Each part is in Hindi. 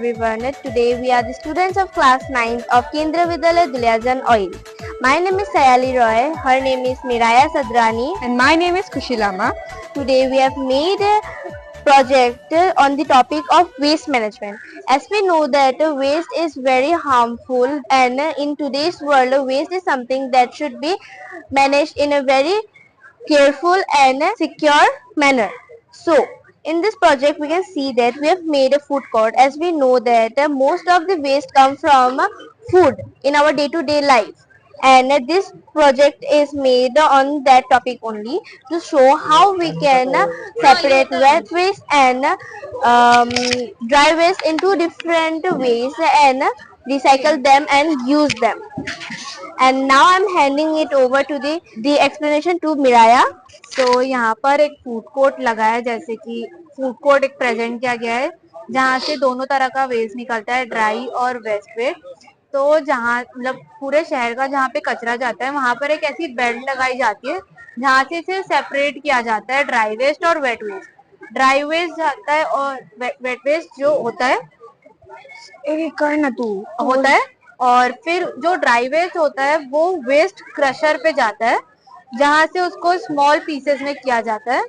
everyone. Today we are the students of class 9 of Kendra Vidyalaya Duliajan Oil. My name is Sayali Roy, her name is Miraya Sadrani, and my name is Kushilama. Today we have made a project on the topic of waste management. As we know that waste is very harmful, and in today's world waste is something that should be managed in a very careful and secure manner. So in this project we can see that we have made a food court, as we know that most of the waste come from food in our day-to-day life, and this project is made on that topic only, to show how we can separate wet waste and dry waste into different ways and recycle them and use them. And now I'm handing it over to the explanation to Miraya. तो यहाँ पर एक फूड कोर्ट लगा है, जैसे कि फूड कोर्ट एक प्रेजेंट किया गया है जहाँ से दोनों तरह का वेस्ट निकलता है, ड्राई और वेस्ट वेस्ट। तो जहाँ मतलब पूरे शहर का जहाँ पे कचरा जाता है वहां पर एक ऐसी बेल्ट लगाई जाती है जहाँ से इसे सेपरेट किया जाता है, ड्राई वेस्ट और वेट वेस्ट। ड्राई वेस्ट जाता है और वेट वेस्ट जो होता है होता है, और फिर जो ड्राई वेस्ट होता है वो वेस्ट क्रशर पे जाता है जहां से उसको स्मॉल पीसेस में किया जाता है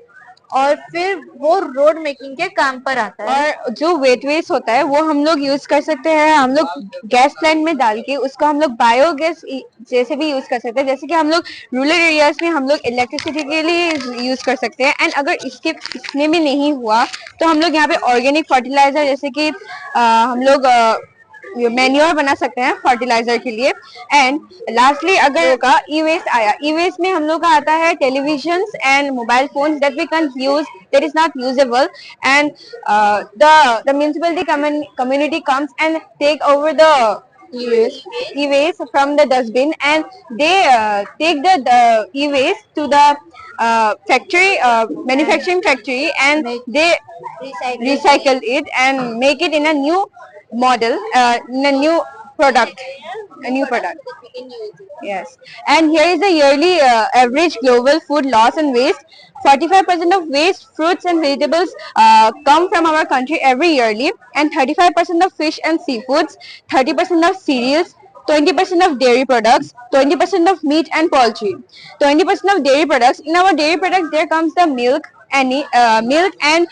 और फिर वो रोड मेकिंग के काम पर आता है। और जो वेट वेस्ट होता है वो हम लोग यूज कर सकते हैं, हम लोग गैस प्लांट में डाल के उसको हम लोग बायोगैस जैसे भी यूज कर सकते हैं। जैसे कि हम लोग रूरल एरियाज में हम लोग इलेक्ट्रिसिटी के लिए यूज कर सकते हैं। एंड अगर इसमें भी नहीं हुआ तो हम लोग यहाँ पे ऑर्गेनिक फर्टिलाइजर जैसे कि हम लोग मैन्योर बना सकते हैं फर्टिलाइजर के लिए। एंड लास्टली अगर का ई वेस्ट आया, ई वेस्ट में हम लोग का आता है television and mobile phones that we can use, that is not usable, and the municipality community comes and take over the e-waste from the dustbin, and they take the e-waste to the factory, manufacturing factory, and they recycle it and make it in a new model, in a new product, yes. And here is the yearly average global food loss and waste. 45% of waste fruits and vegetables come from our country every yearly, and 35% of fish and seafoods, 30% of cereals, 20% of dairy products, 20% of meat and poultry, 20% of dairy products. In our dairy products there comes the milk, milk and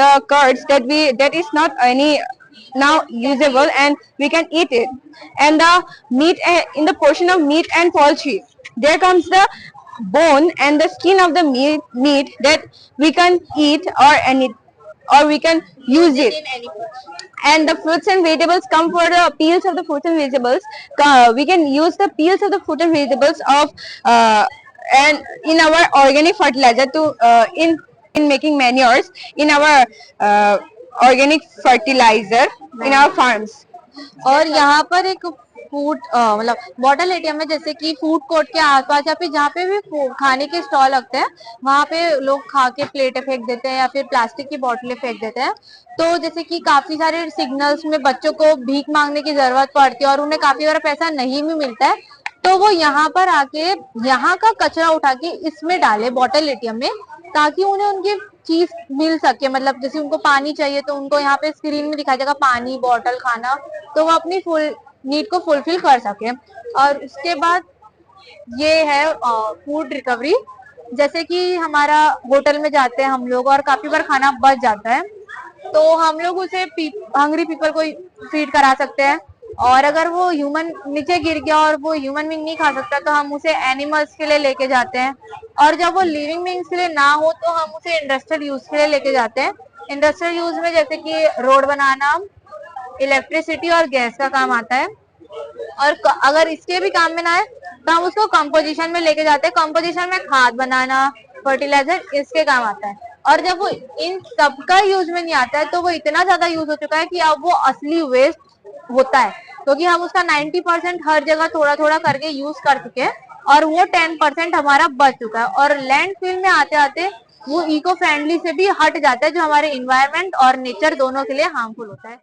the curds that is not any now usable and we can eat it. And the meat, in the portion of meat and poultry there comes the bone and the skin of the meat that we can eat or we can use it. And the fruits and vegetables come for the peels of the fruits and vegetables. We can use the peels of the fruit and vegetables of and in our organic fertilizer to in making manures in our organic fertilizer in our farms. और यहाँ पर एक फूड मतलब बॉटल एटीएम है, जैसे कि फूड कोर्ट के आसपास या फिर जहाँ पे भी खाने के स्टॉल लगते हैं वहाँ पे लोग खा के प्लेटें फेंक देते हैं या फिर प्लास्टिक की बोतलें फेंक देते हैं। तो जैसे कि काफी सारे सिग्नल्स में बच्चों को भीख मांगने की जरूरत पड़ती है और उन्हें काफी बार पैसा नहीं भी मिलता है, तो वो यहाँ पर आके यहाँ का कचरा उठा के इसमें डाले बॉटल एटीएम में, ताकि उन्हें उनकी चीज मिल सके। मतलब जैसे उनको पानी चाहिए तो उनको यहाँ पे स्क्रीन में दिखाई देगा पानी, बॉटल, खाना, तो वो अपनी फुल नीड को फुलफिल कर सके। और उसके बाद ये है फूड रिकवरी। जैसे कि हमारा होटल में जाते हैं हम लोग और काफी बार खाना बच जाता है, तो हम लोग उसे हंग्री पीपल को फीड करा सकते हैं। और अगर वो ह्यूमन नीचे गिर गया और वो ह्यूमन बीइंग नहीं खा सकता तो हम उसे एनिमल्स के लिए लेके जाते हैं। और जब वो लिविंग बीइंग्स के लिए ना हो तो हम उसे इंडस्ट्रियल यूज के लिए लेके जाते हैं। इंडस्ट्रियल यूज में जैसे कि रोड बनाना, इलेक्ट्रिसिटी और गैस का काम आता है। और अगर इसके भी काम में ना आए तो हम उसको कंपोजिशन में लेके जाते हैं। कंपोजिशन में खाद बनाना, फर्टिलाइजर, इसके काम आता है। और जब वो इन सबका यूज में नहीं आता है तो वो इतना ज्यादा यूज हो चुका है कि अब वो असली वेस्ट होता है, क्योंकि हम उसका 90% हर जगह थोड़ा थोड़ा करके यूज कर चुके हैं और वो 10% हमारा बच चुका है। और लैंडफिल में आते आते वो इको फ्रेंडली से भी हट जाता है, जो हमारे इन्वायरमेंट और नेचर दोनों के लिए हार्मफुल होता है।